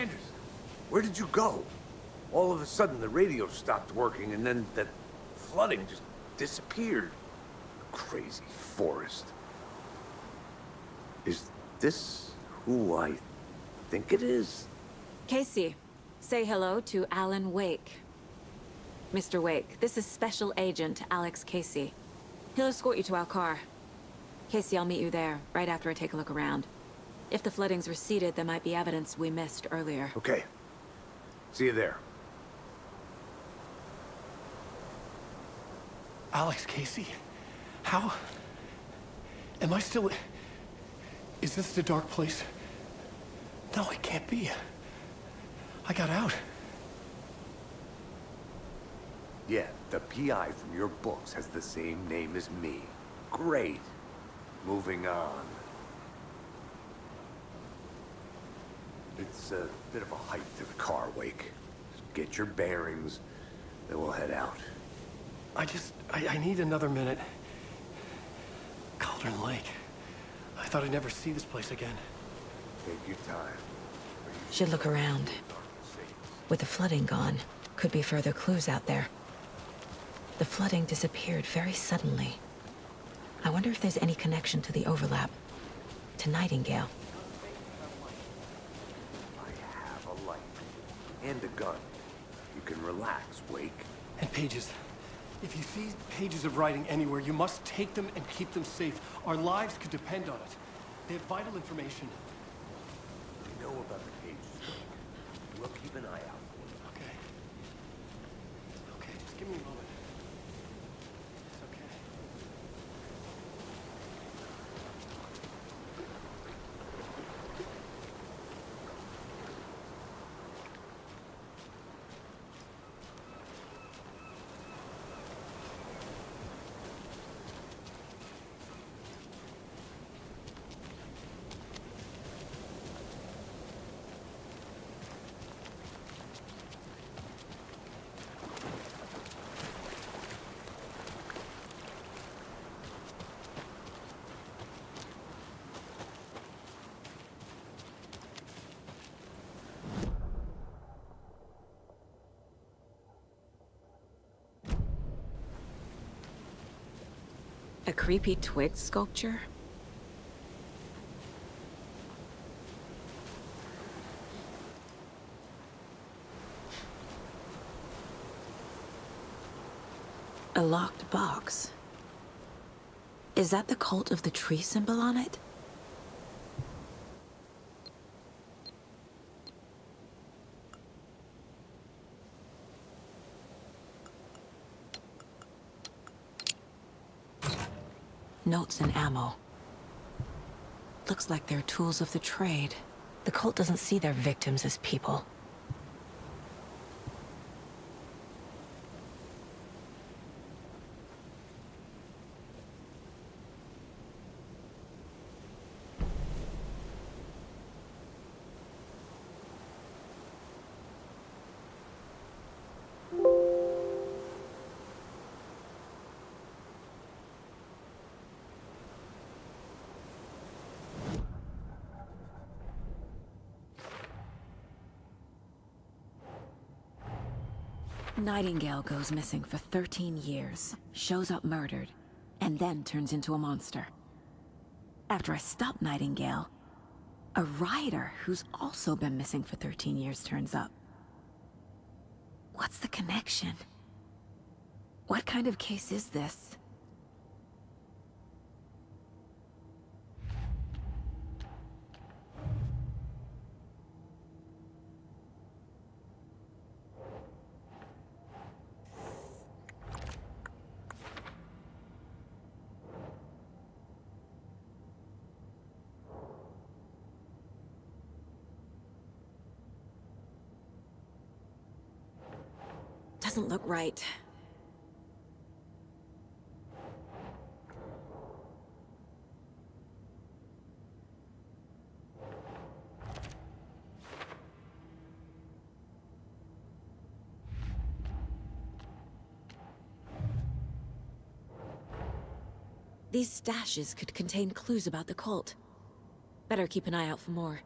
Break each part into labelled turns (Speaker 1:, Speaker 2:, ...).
Speaker 1: Anderson, where did you go? All of a sudden, the radio stopped working, and then that flooding just disappeared. Crazy forest. Is this who I think it is?
Speaker 2: Casey, say hello to Alan Wake. Mr. Wake, this is Special Agent Alex Casey. He'll escort you to our car. Casey, I'll meet you there, right after I take a look around. If the flooding's receded, there might be evidence we missed earlier.
Speaker 1: Okay. See you there.
Speaker 3: Alex Casey? How? Am I still... Is this the dark place? No, it can't be. I got out.
Speaker 1: Yeah, the PI from your books has the same name as me. Great. Moving on. It's a bit of a hike to the car, Wake. Just get your bearings, then we'll head out.
Speaker 3: I need another minute. Cauldron Lake. I thought I'd never see this place again.
Speaker 1: Take your time.
Speaker 2: Should look around. With the flooding gone, could be further clues out there. The flooding disappeared very suddenly. I wonder if there's any connection to the overlap. To Nightingale.
Speaker 1: I have a light. And a gun. You can relax, Wake.
Speaker 3: And pages. If you see pages of writing anywhere, you must take them and keep them safe. Our lives could depend on it. They have vital information.
Speaker 1: We know about the cages, Wake. We'll keep an eye out for them.
Speaker 3: Okay. Okay, just give me a moment. It's okay.
Speaker 2: A creepy twig sculpture? A locked box. Is that the cult of the tree symbol on it? Notes and ammo. Looks like they're tools of the trade. The cult doesn't see their victims as people. Nightingale goes missing for 13 years, shows up murdered, and then turns into a monster. After I stop Nightingale, a rider who's also been missing for 13 years turns up. What's the connection? What kind of case is this? Doesn't look right. These stashes could contain clues about the cult. Better keep an eye out for more.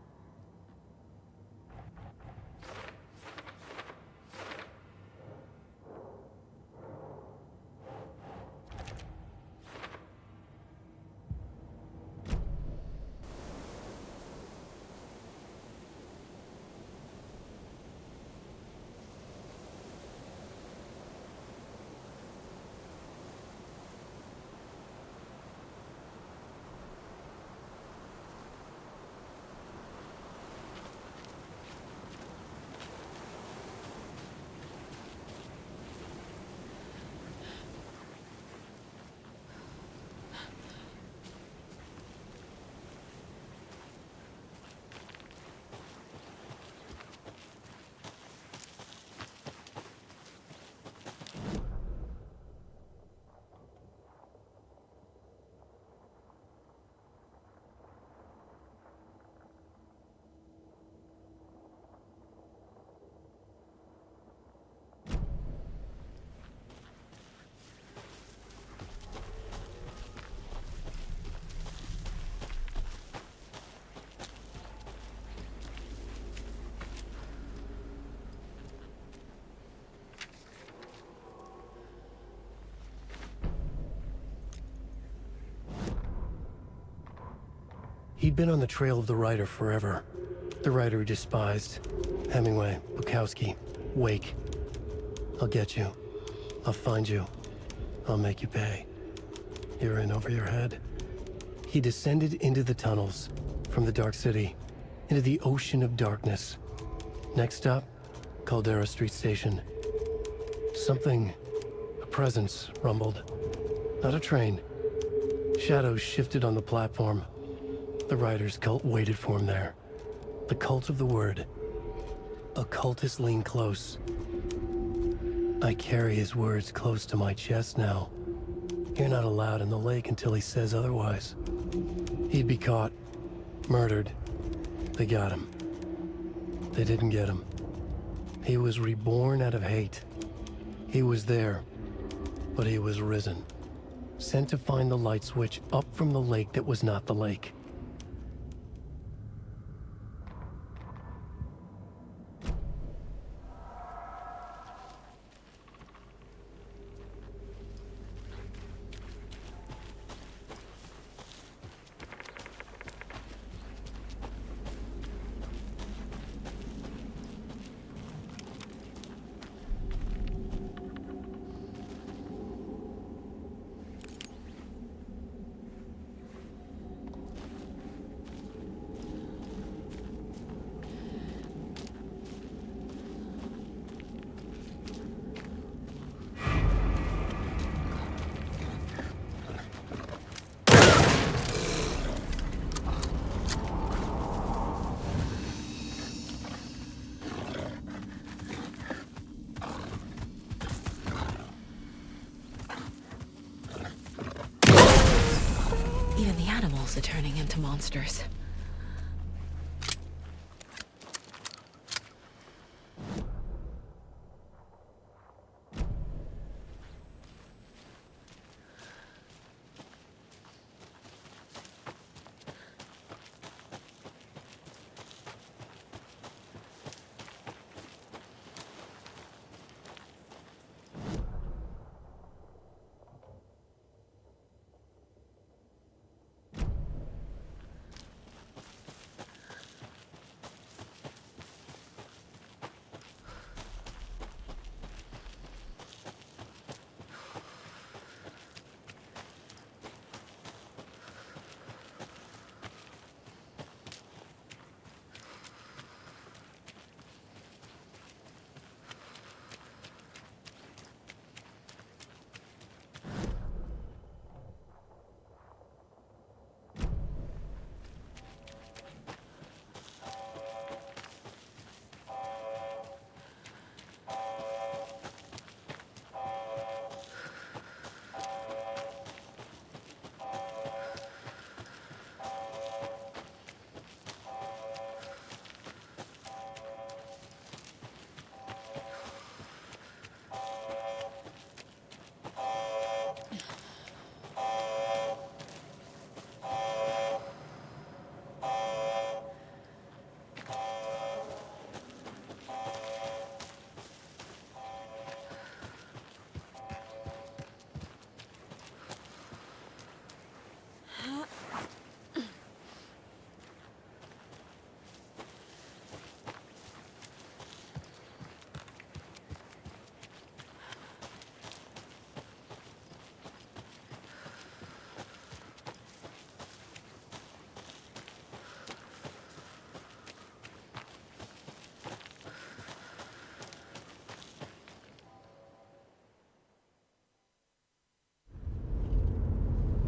Speaker 3: He'd been on the trail of the writer forever. The writer he despised. Hemingway, Bukowski, Wake. I'll get you. I'll find you. I'll make you pay. You're in over your head. He descended into the tunnels, from the Dark City, into the ocean of darkness. Next stop, Caldera Street Station. Something, a presence, rumbled. Not a train. Shadows shifted on the platform. The writer's cult waited for him there. The cult of the word. Occultists lean close. I carry his words close to my chest now. You're not allowed in the lake until he says otherwise. He'd be caught. Murdered. They got him. They didn't get him. He was reborn out of hate. He was there, but he was risen. Sent to find the light switch up from the lake that was not the lake.
Speaker 2: Even the animals are turning into monsters.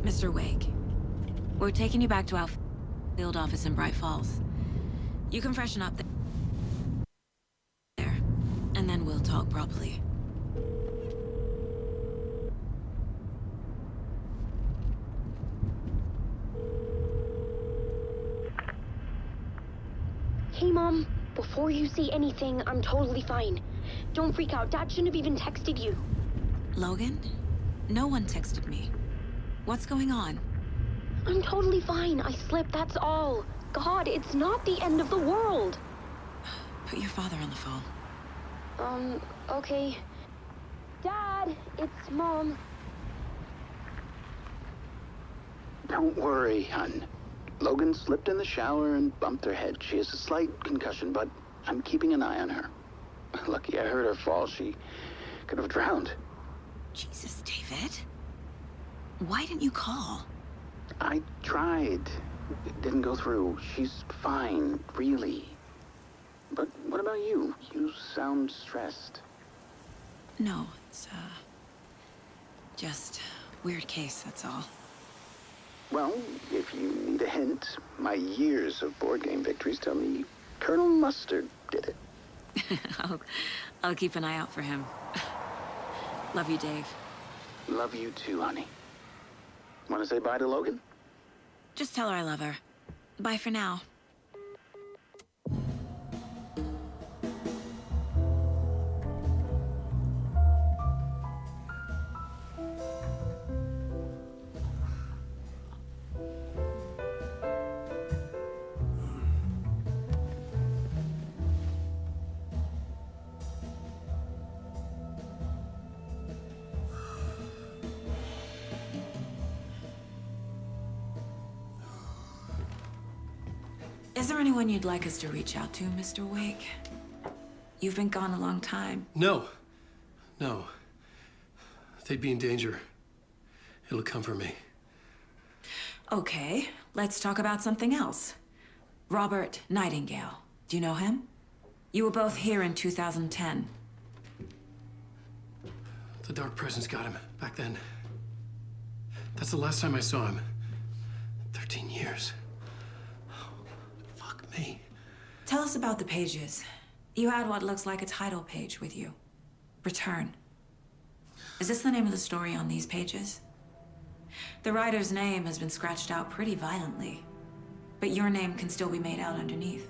Speaker 2: Mr. Wake, we're taking you back to our field office in Bright Falls. You can freshen up there, and then we'll talk properly.
Speaker 4: Hey, Mom. Before you say anything, I'm totally fine. Don't freak out. Dad shouldn't have even texted you.
Speaker 2: Logan? No one texted me. What's going on?
Speaker 4: I'm totally fine. I slipped, that's all. God, it's not the end of the world.
Speaker 2: Put your father on the phone.
Speaker 4: Okay. Dad, it's Mom.
Speaker 5: Don't worry, hun. Logan slipped in the shower and bumped her head. She has a slight concussion, but I'm keeping an eye on her. Lucky I heard her fall. She could have drowned.
Speaker 2: Jesus, David. Why didn't you call?
Speaker 5: I tried. It didn't go through. She's fine, really. But what about you? You sound stressed.
Speaker 2: No, it's, just weird case, that's all.
Speaker 5: Well, if you need a hint, my years of board game victories tell me Colonel Mustard did it.
Speaker 2: I'll keep an eye out for him. Love you, Dave.
Speaker 5: Love you too, honey. Want to say bye to Logan?
Speaker 2: Just tell her I love her. Bye for now. Is there anyone you'd like us to reach out to, Mr. Wake? You've been gone a long time.
Speaker 3: No. No. They'd be in danger. It'll come for me.
Speaker 2: Okay, let's talk about something else. Robert Nightingale. Do you know him? You were both here in 2010.
Speaker 3: The Dark Presence got him back then. That's the last time I saw him. 13 years. Fuck me.
Speaker 2: Tell us about the pages. You had what looks like a title page with you. Return. Is this the name of the story on these pages? The writer's name has been scratched out pretty violently, but your name can still be made out underneath.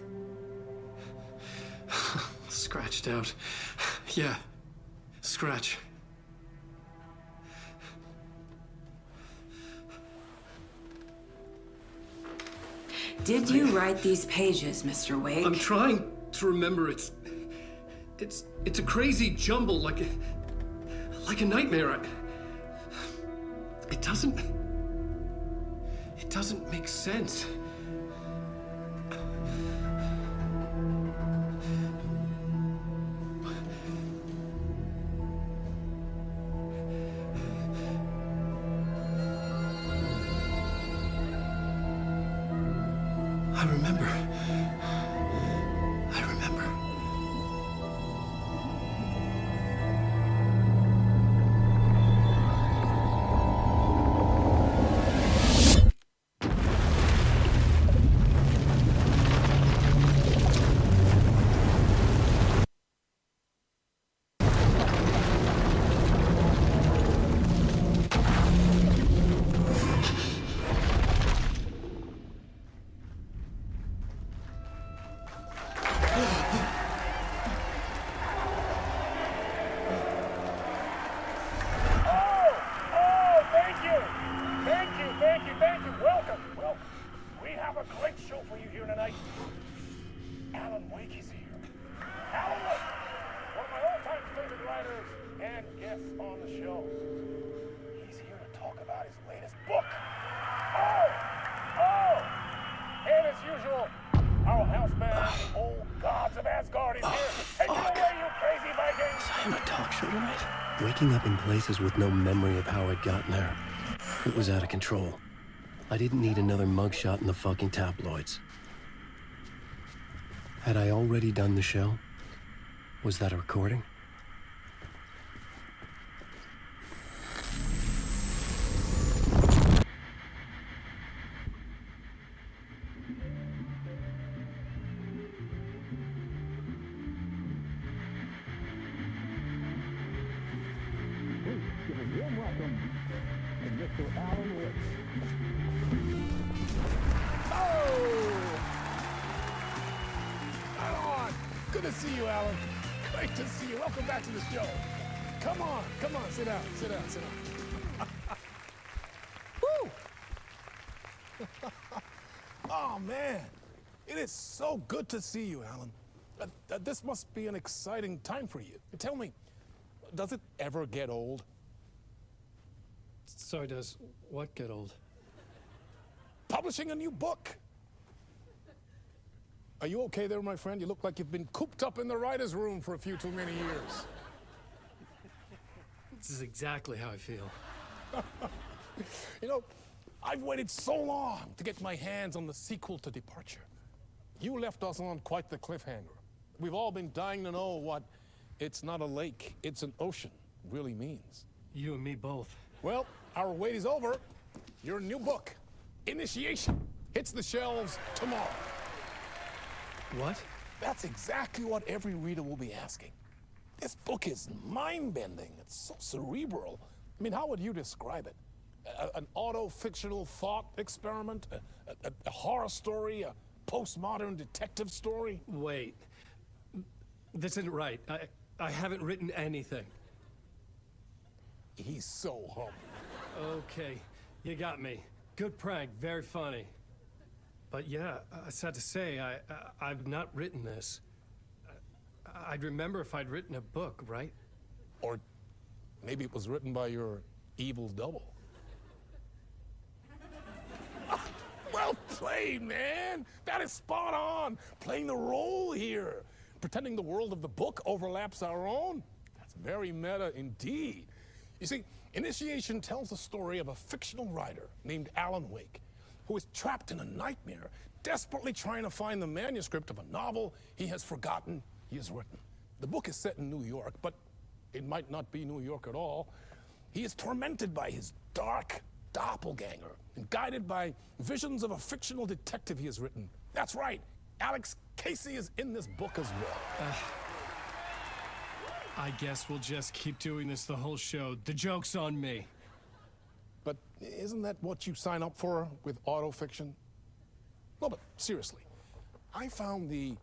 Speaker 3: Scratched out. Yeah. Scratch.
Speaker 2: Did you write these pages, Mr. Wake?
Speaker 3: I'm trying to remember. It's a crazy jumble, like a nightmare. It doesn't make sense. I remember. Waking up in places with no memory of how I'd gotten there. It was out of control. I didn't need another mugshot in the fucking tabloids. Had I already done the show? Was that a recording?
Speaker 6: Good to see you, Alan. Great to see you. Welcome back to the show. Come on, sit down. Woo! Oh, man. It is so good to see you, Alan. This must be an exciting time for you. Tell me, does it ever get old?
Speaker 3: Sorry, does what get old?
Speaker 6: publishing a new book. Are you okay there, my friend? You look like you've been cooped up in the writer's room for a few too many years.
Speaker 3: This is exactly how I feel.
Speaker 6: You know, I've waited so long to get my hands on the sequel to Departure. You left us on quite the cliffhanger. We've all been dying to know what "it's not a lake, it's an ocean" really means.
Speaker 3: You and me both.
Speaker 6: Well, our wait is over. Your new book, Initiation, hits the shelves tomorrow.
Speaker 3: What?
Speaker 6: That's exactly what every reader will be asking. This book is mind-bending. It's so cerebral. I mean, how would you describe it? An auto-fictional thought experiment? A horror story? A postmodern detective story?
Speaker 3: Wait. This isn't right. I haven't written anything.
Speaker 6: He's so humble.
Speaker 3: Okay, you got me. Good prank, very funny. But yeah, sad to say, I've not written this. I'd remember if I'd written a book, right?
Speaker 6: Or maybe it was written by your evil double. Well played, man! That is spot on! Playing the role here. Pretending the world of the book overlaps our own. That's very meta indeed. You see, Initiation tells the story of a fictional writer named Alan Wake, who is trapped in a nightmare, desperately trying to find the manuscript of a novel he has forgotten he has written. The book is set in New York, but it might not be New York at all. He is tormented by his dark doppelganger and guided by visions of a fictional detective he has written. That's right, Alex Casey is in this book as well.
Speaker 3: I guess we'll just keep doing this the whole show. The joke's on me.
Speaker 6: But isn't that what you sign up for with autofiction? No, but seriously, I found the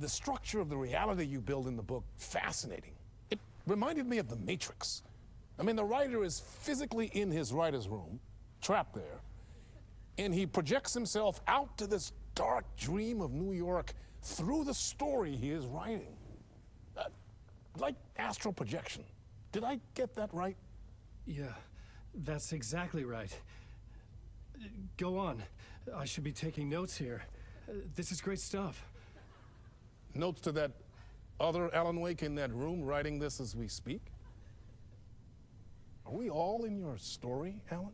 Speaker 6: structure of the reality you build in the book fascinating. It reminded me of The Matrix. I mean, the writer is physically in his writer's room, trapped there, and he projects himself out to this dark dream of New York through the story he is writing. Like astral projection. Did I get that right?
Speaker 3: Yeah, that's exactly right. Go on. I should be taking notes here. This is great stuff.
Speaker 6: Notes to that other Alan Wake in that room writing this as we speak? Are we all in your story, Alan?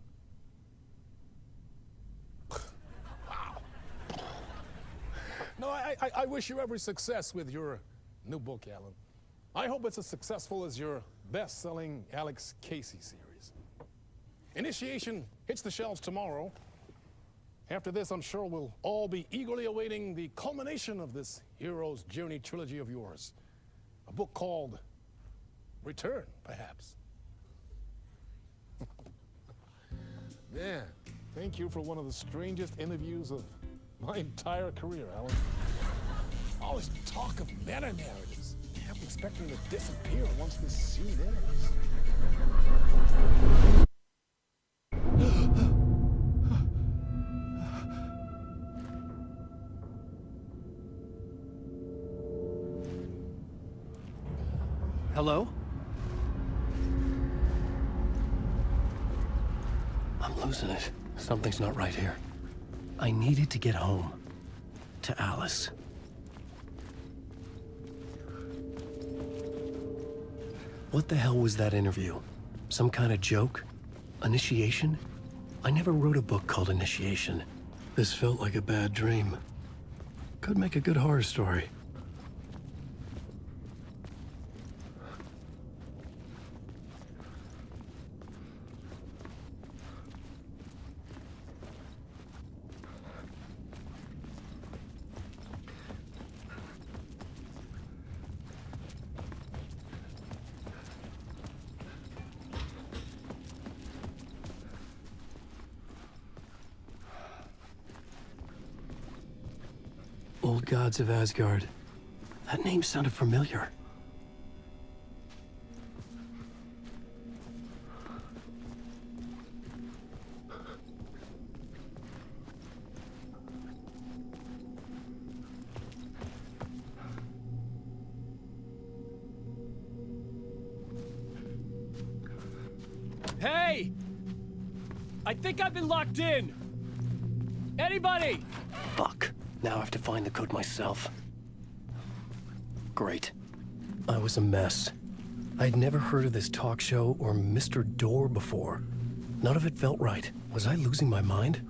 Speaker 6: Wow. No, I wish you every success with your new book, Alan. I hope it's as successful as your best-selling Alex Casey series. Initiation hits the shelves tomorrow. After this, I'm sure we'll all be eagerly awaiting the culmination of this hero's journey trilogy of yours. A book called Return, perhaps. Man, thank you for one of the strangest interviews of my entire career, Alan. All this talk of meta-narratives. I'm expecting to disappear once this scene ends.
Speaker 3: Hello? I'm losing it. Something's not right here. I needed to get home. To Alice. What the hell was that interview? Some kind of joke? Initiation? I never wrote a book called Initiation. This felt like a bad dream. Could make a good horror story. Old Gods of Asgard. That name sounded familiar.
Speaker 7: Hey! I think I've been locked in! Anybody?
Speaker 3: Fuck. Now I have to find the code myself. Great. I was a mess. I'd never heard of this talk show or Mr. Door before. None of it felt right. Was I losing my mind?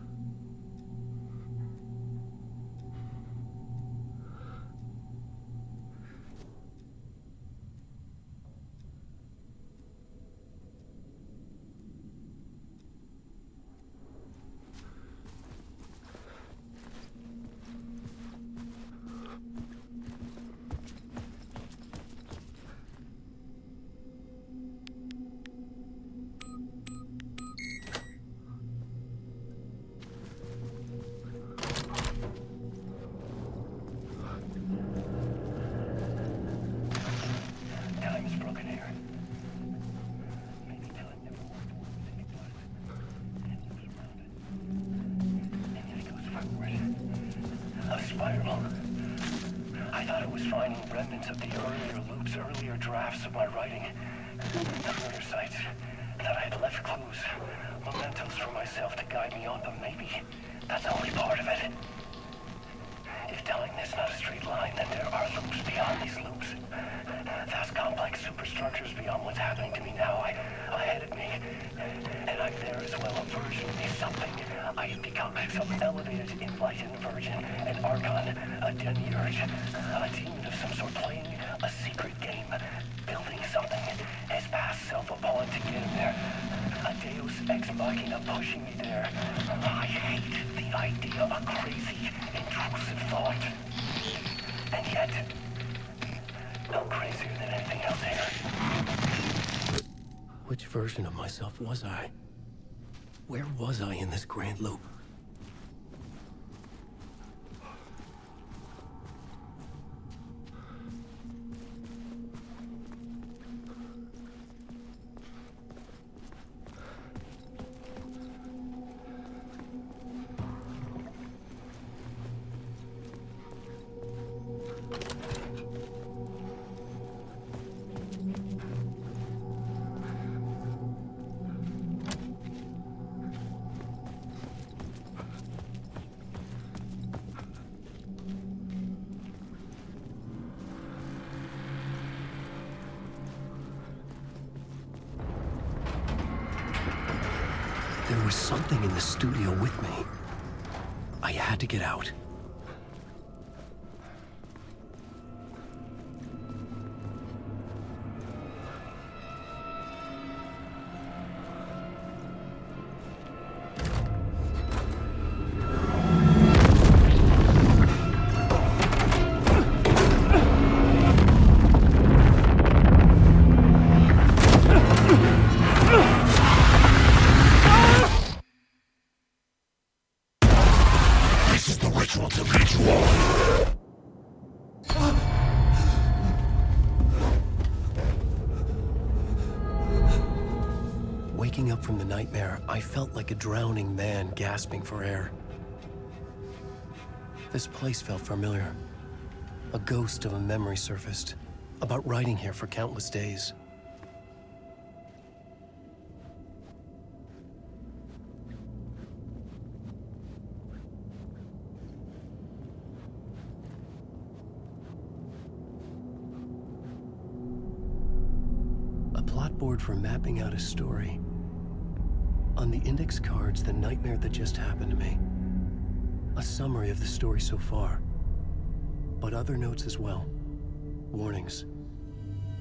Speaker 8: Time's broken here. Maybe time never worked more than it was. And yet it goes forward. A spiral. I thought I was finding remnants of the earlier loops, earlier drafts of my writing. The murder sites. That I had left clues, mementos for myself to guide me on, but maybe that's only part of it. If time is not a straight line, then there are loops beyond these loops. Vast complex superstructures beyond what's happening to me now, ahead of me. And I'm there as well, a version of something. I have become some elevated, enlightened version, an archon, a demiurge, a demon of some sort playing a secret game, building something, his past self upon to get him there. A deus ex machina pushing me there. I hate the idea of crazy, intrusive thought. And yet, no crazier than anything else here.
Speaker 3: Which version of myself was I? Where was I in this grand loop? There was something in the studio with me. I had to get out. Waking up from the nightmare, I felt like a drowning man gasping for air. This place felt familiar. A ghost of a memory surfaced, about riding here for countless days. A plot board for mapping out a story. On the index cards, the nightmare that just happened to me. A summary of the story so far. But other notes as well. Warnings.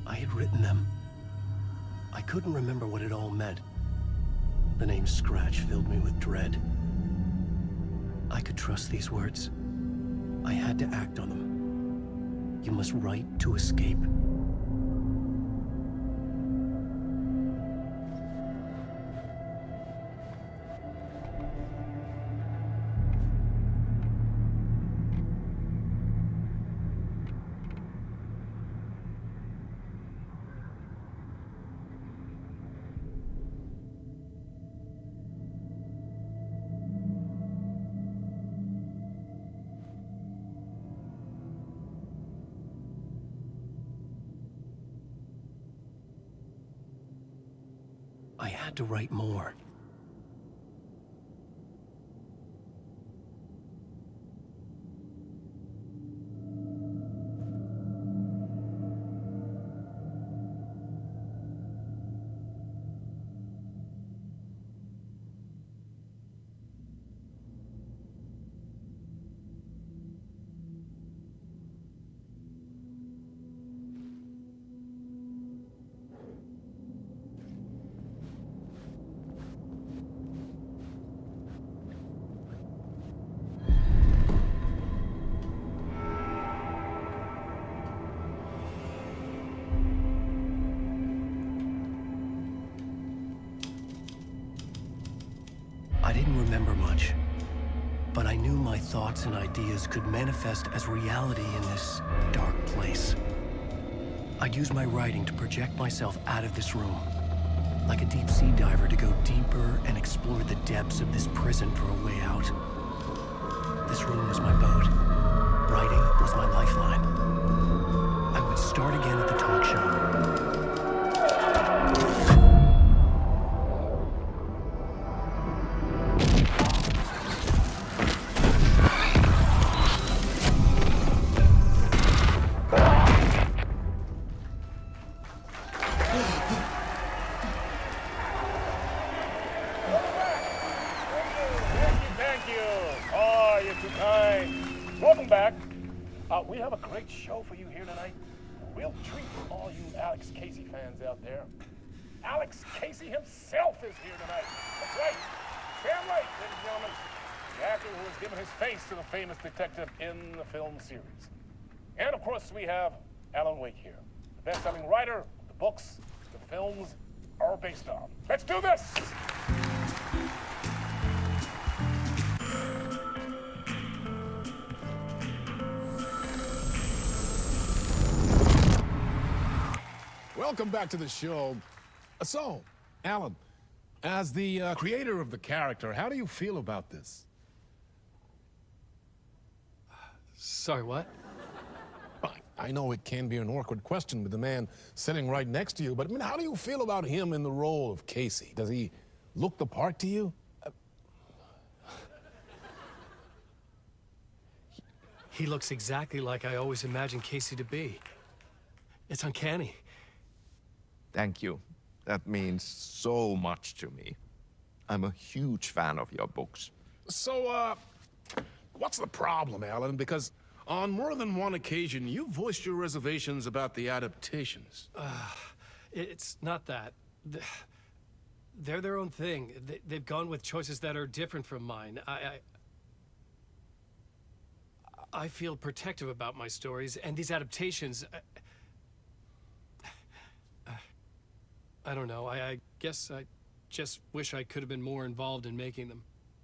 Speaker 3: I had written them. I couldn't remember what it all meant. The name Scratch filled me with dread. I could trust these words. I had to act on them. You must write to escape. I had to write more. remember much. But I knew my thoughts and ideas could manifest as reality in this dark place. I'd use my writing to project myself out of this room, like a deep-sea diver to go deeper and explore the depths of this prison for a way out. This room was my boat. Writing was my lifeline. I would start again at the talk show.
Speaker 6: Thank you. Oh, you're too kind. Welcome back. We have a great show for you here tonight. A real treat for all you Alex Casey fans out there. Alex Casey himself is here tonight. That's right. Sam Lake, ladies and gentlemen. The actor who has given his face to the famous detective in the film series. And of course, we have Alan Wake here, the best-selling writer of the books the films are based on. Let's do this! Welcome back to the show. So, Alan, as the creator of the character, how do you feel about this?
Speaker 3: Sorry, what?
Speaker 6: I know it can be an awkward question with the man sitting right next to you, but I mean, how do you feel about him in the role of Casey? Does he look the part to you?
Speaker 3: He looks exactly like I always imagined Casey to be. It's uncanny.
Speaker 7: Thank you. That means so much to me. I'm a huge fan of your books.
Speaker 6: So, what's the problem, Alan? Because on more than one occasion, you voiced your reservations about the adaptations.
Speaker 3: It's not that. They're their own thing. They've gone with choices that are different from mine. I feel protective about my stories, and these adaptations... I don't know. I guess I just wish I could have been more involved in making them.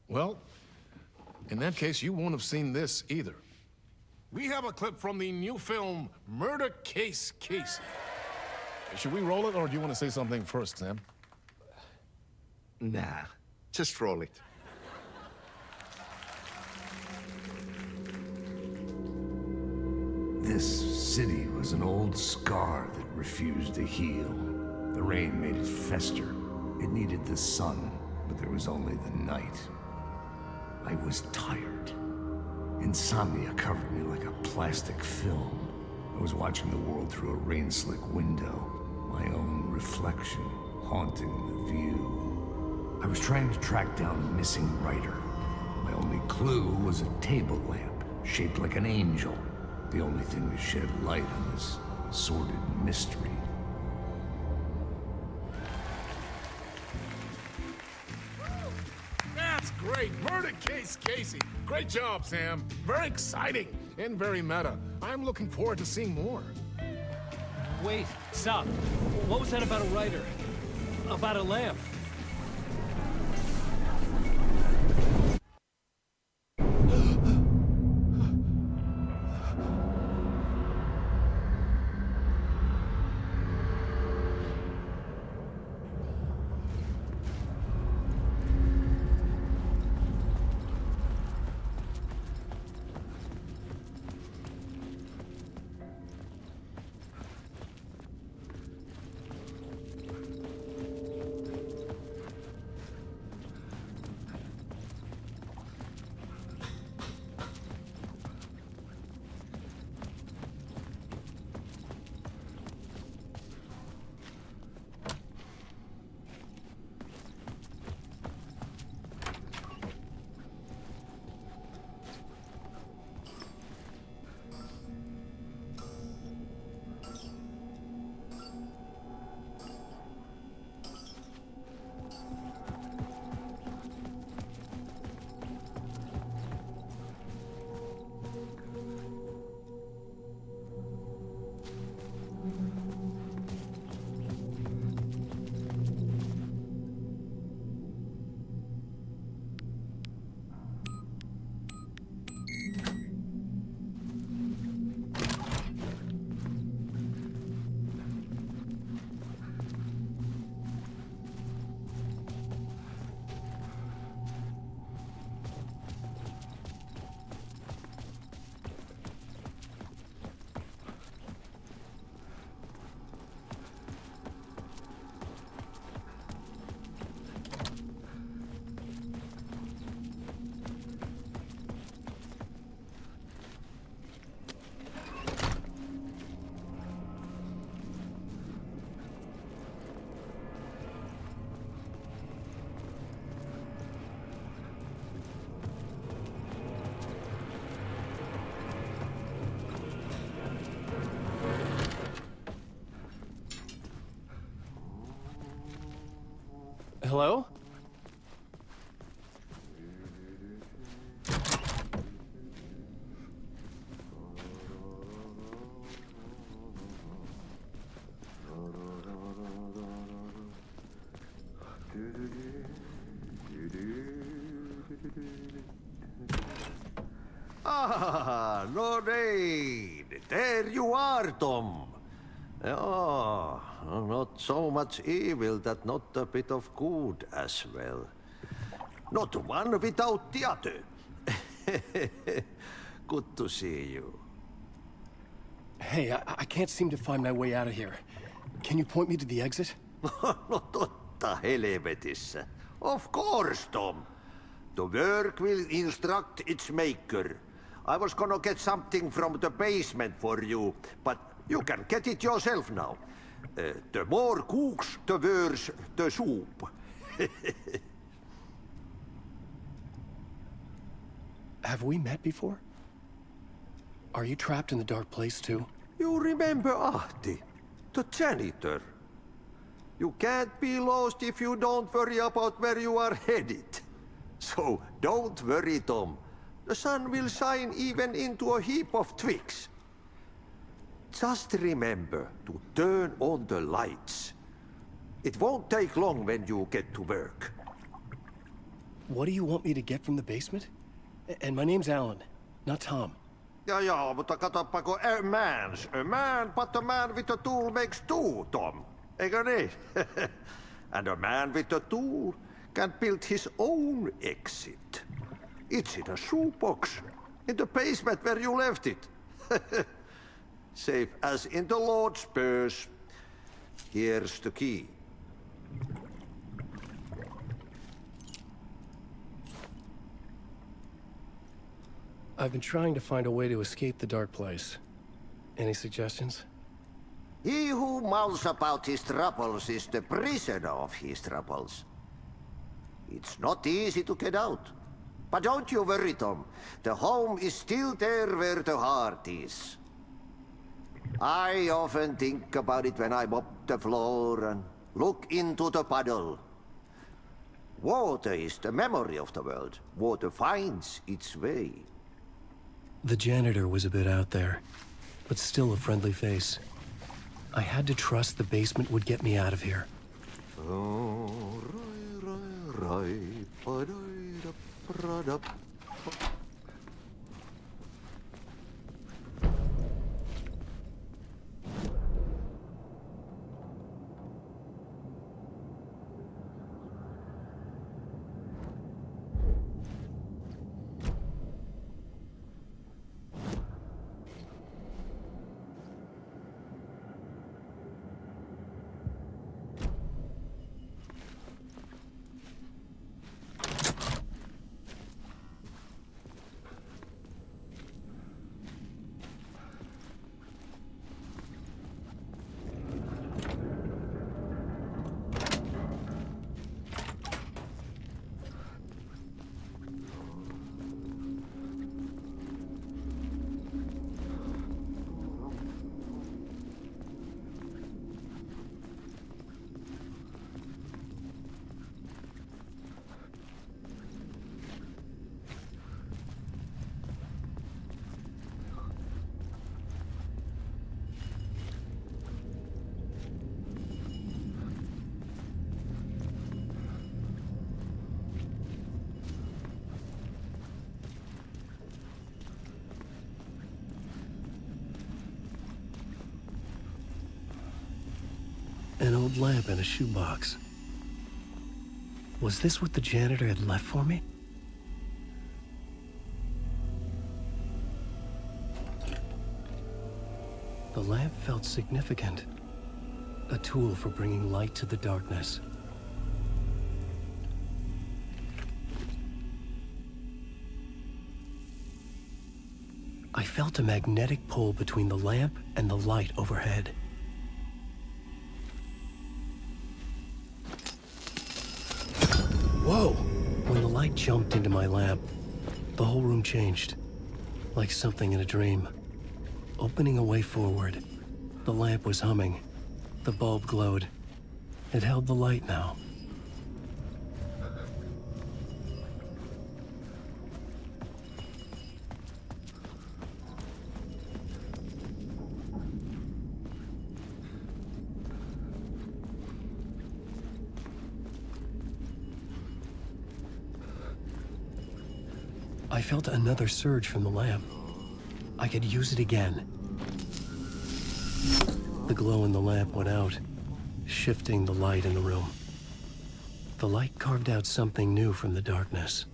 Speaker 6: Well, in that case, you won't have seen this either. We have a clip from the new film, Murder Case Casey. Should we roll it, or do you want to say something first, Sam?
Speaker 7: Nah, just roll it.
Speaker 1: This city was an old scar that refused to heal. The rain made it fester. It needed the sun, but there was only the night. I was tired. Insomnia covered me like a plastic film. I was watching the world through a rain-slick window, my own reflection haunting the view. I was trying to track down a missing writer. My only clue was a table lamp, shaped like an angel, the only thing to shed light on this sordid mystery.
Speaker 6: That's great. Murder Case Casey. Great job, Sam. Very exciting and very meta. I'm looking forward to seeing more.
Speaker 3: Wait, stop. What was that about a writer? About a lamp? Hello?
Speaker 9: Ah, no need. There you are, Tom. Oh, not so much evil that not a bit of good as well. Not one without the other. Good to see you.
Speaker 3: Hey, I can't seem to find my way out of here. Can you point me to the exit?
Speaker 9: No totta helvetissä. Of course, Tom. The work will instruct its maker. I was gonna get something from the basement for you, but you can get it yourself now. The more cooks, the worse the soup.
Speaker 3: Have we met before? Are you trapped in the dark place too?
Speaker 9: You remember Ahti, the janitor. You can't be lost if you don't worry about where you are headed. So don't worry, Tom. The sun will shine even into a heap of twigs. Just remember to turn on the lights. It won't take long when you get to work.
Speaker 3: What do you want me to get from the basement? And my name's Alan, not Tom.
Speaker 9: Ja, mutta katsopako a man, but a man with a tool makes two, Tom. Eikö niin? And a man with a tool can build his own exit. It's in a shoebox, in the basement where you left it. Safe as in the Lord's purse. Here's the key.
Speaker 3: I've been trying to find a way to escape the dark place. Any suggestions?
Speaker 9: He who mouths about his troubles is the prisoner of his troubles. It's not easy to get out. But don't you worry, Tom. The home is still there where the heart is. I often think about it when I mop the floor and look into the puddle. Water is the memory of the world. Water finds its way.
Speaker 3: The janitor was a bit out there, but still a friendly face. I had to trust the basement would get me out of here. An old lamp in a shoebox. Was this what the janitor had left for me? The lamp felt significant. A tool for bringing light to the darkness. I felt a magnetic pull between the lamp and the light overhead. Whoa! When the light jumped into my lamp, the whole room changed. Like something in a dream. Opening a way forward. The lamp was humming. The bulb glowed. It held the light now. I felt another surge from the lamp. I could use it again. The glow in the lamp went out, shifting the light in the room. The light carved out something new from the darkness.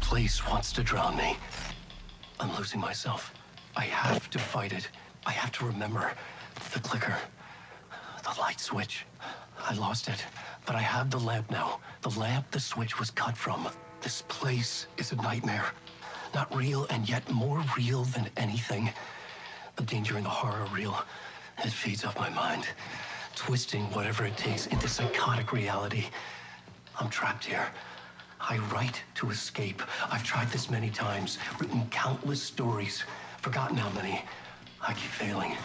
Speaker 3: Place wants to drown me. I'm losing myself. I have to fight it. I have to remember. The clicker. The light switch. I lost it. But I have the lamp now. The lamp the switch was cut from. This place is a nightmare. Not real, and yet more real than anything. The danger and the horror are real. It feeds off my mind. Twisting whatever it takes into psychotic reality. I'm trapped here. I write to escape. I've tried this many times, written countless stories, forgotten how many. I keep failing,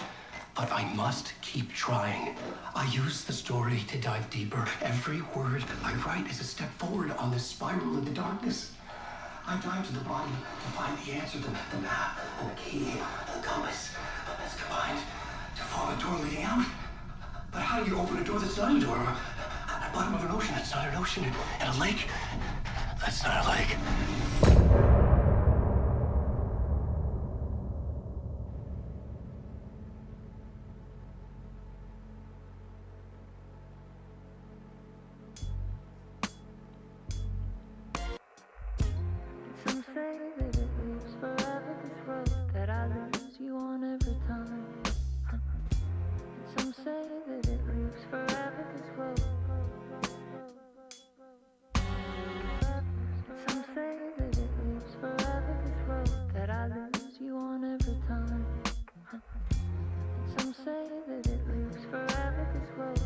Speaker 3: but I must keep trying. I use the story to dive deeper. Every word I write is a step forward on this spiral in the darkness. I dive to the bottom to find the answer, the map, and the key, and the compass. That's combined to form a door leading out. But how do you open a door that's not a door? At the bottom of an ocean that's not an ocean, and a lake that's not a lake.
Speaker 10: Some say that it lives forever, this road that I lose you on every time. Some say that it lives forever, this road. Some say that it lives forever, this road that I lose you on every time. Some say that it lives forever, this road.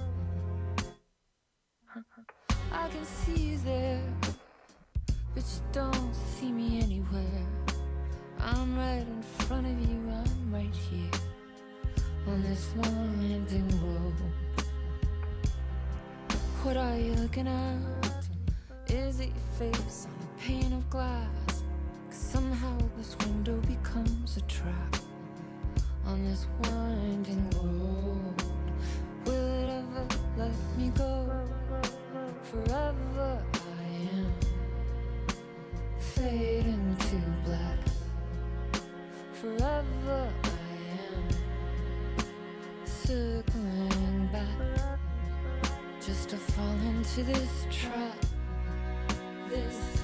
Speaker 10: I can see you there, but you don't see me anywhere. I'm right in front of you, I'm right here on this winding road. What are you looking at? Is it your face on a pane of glass? 'Cause somehow this window becomes a trap on this winding road. Will it ever let me go? Forever I am fading to black. Forever I am circling back, just to fall into this trap. This